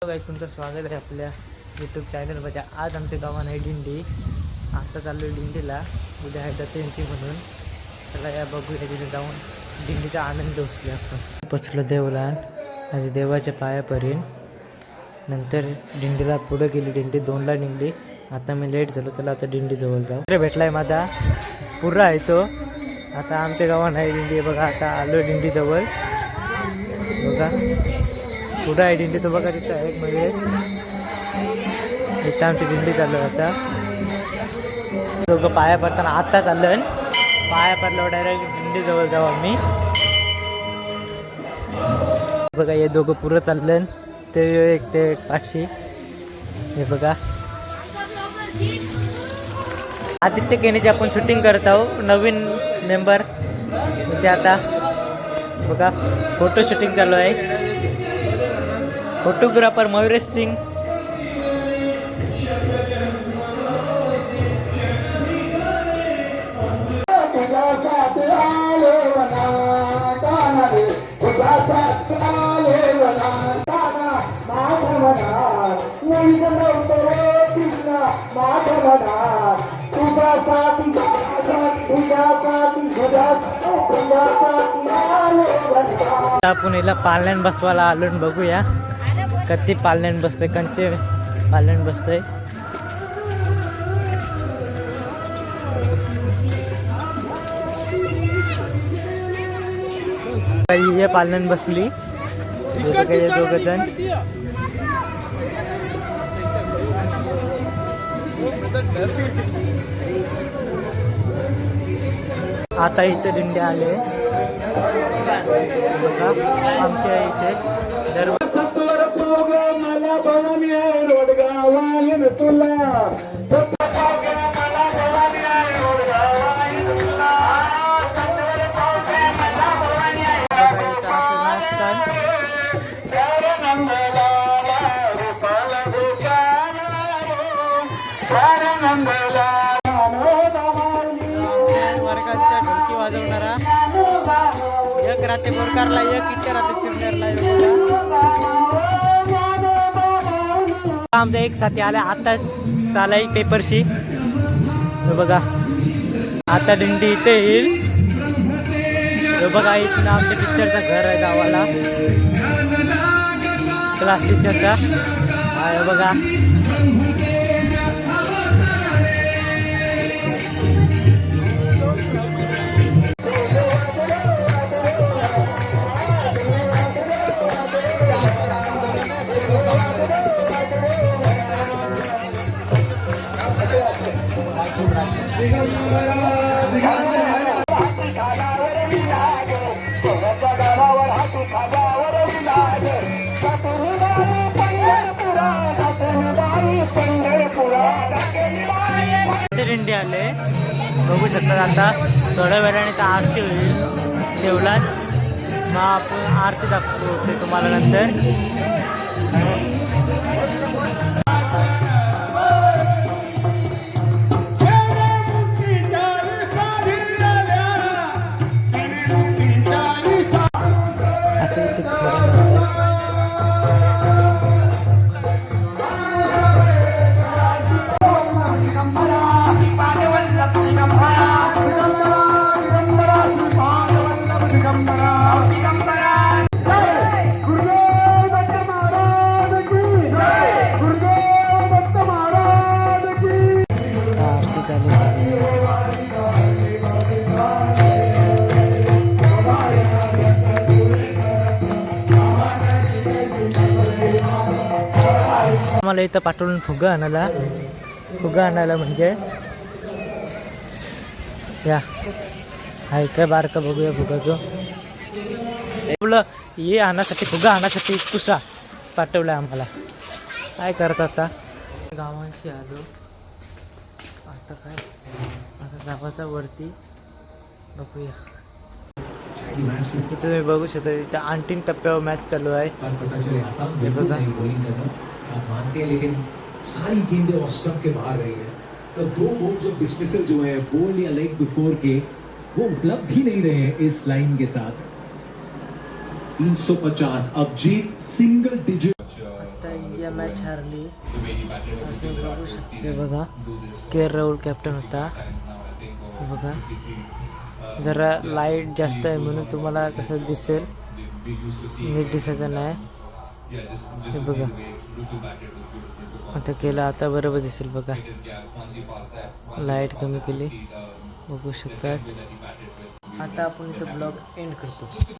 गाईस, तुमचं स्वागत आहे आपल्या यूट्यूब चॅनलमध्ये. आज आमच्या गावानं आहे दिंडी. आता चाललो आहे दिंडीला, उद्या आहे जयंती म्हणून. चला या बघूया तिथे जाऊन दिंडीचा आनंद उचलूया आपण. पोचलो देवला, माझ्या देवाच्या पायापर्यंत. नंतर दिंडीला पुढे गेली. दिंडी 2ला निघली. आता मी लेट झालो. चला आता दिंडीजवळ जाऊ. इकडे भेटलाय माझा पुरा आहे तो. आता आमच्या गावानं आहे दिंडी. बघा आता आलो दिंडीजवळ. बघा कुठं आहे दिंडी तो बघा. तिथं आहे महेश. इथं आमची दिंडी चालू आहे. आता दोघं पाया पडताना आत्ता चाललं. पाया पडल्यावर डायरेक्ट दिंडीजवळ जाऊ आम्ही. बघा हे दोघं पुरं चाललं. ते एक पाठशी. हे बघा आदित्य केनीची आपण शूटिंग करत आहोत. नवीन मेंबर ते आता बघा फोटो शूटिंग चालू आहे. फोटोग्राफर मयुरेश सिंग. आपण याला पाल्यान बसवायला आलो. बघूया कधी पाल्यान बसतंय. कंचे पाल्यान बसतंय. काही पाल्यान बसली दोघ जण. आता इथे दिंडे आले. आमच्या इथे वर्गाच्या ढोलकी वाजवणारा एक रात्री बोरकारला, एक इच्छा रात्री चिमण्यारला. आमचा एक साथी आला आता चालाय पेपरशी. बघा आता दिंडी इथे येईल. बघा इथं आमच्या टीचरचं घर आहे गावाला. क्लास टीचरचा आहे बघा. दिंडी आले बघू शकता. आता थोड्या वेळाने तर आरती होईल देवळात. मग आपण आरती दाखवते तुम्हाला नंतर. आम्हाला इथं पाठवून फुगा आणायला म्हणजे या हाय काय बारका बघूया फुगा तो. आपलं हे आणण्यासाठी फुगा आणण्यासाठी कुसा पाठवला आम्हाला. काय करत आता गावांशी आलो. आता काय आता गावाच्या वरती बघूया. इथे तुम्ही बघू शकता इथे अंतिम टप्प्यावर मॅच चालू आहे. हे बघा आप मानते हैं, लेकिन सारी गेंदें ऑफ स्टंप के बाहर रही है. तो 2 बॉल जो डिसमिसल जो है बॉल या लेग बिफोर के वो उपलब्ध ही नहीं रहे हैं इस लाइन के साथ. 350 अब जीत सिंगल डिजिट आता इंडिया मॅच हारली असं बघू शकते बघा. राहुल कॅप्टन होता. बघा जरा लाईट जास्त आहे म्हणून तुम्हाला कसं दिसेल, नीट दिसायचं नाही. हे बघा आता केलं, आता बरोबर दिसेल बघा. लाईट कमी केली बघू शकता. आता आपण इथं ब्लॉग एंड करतो.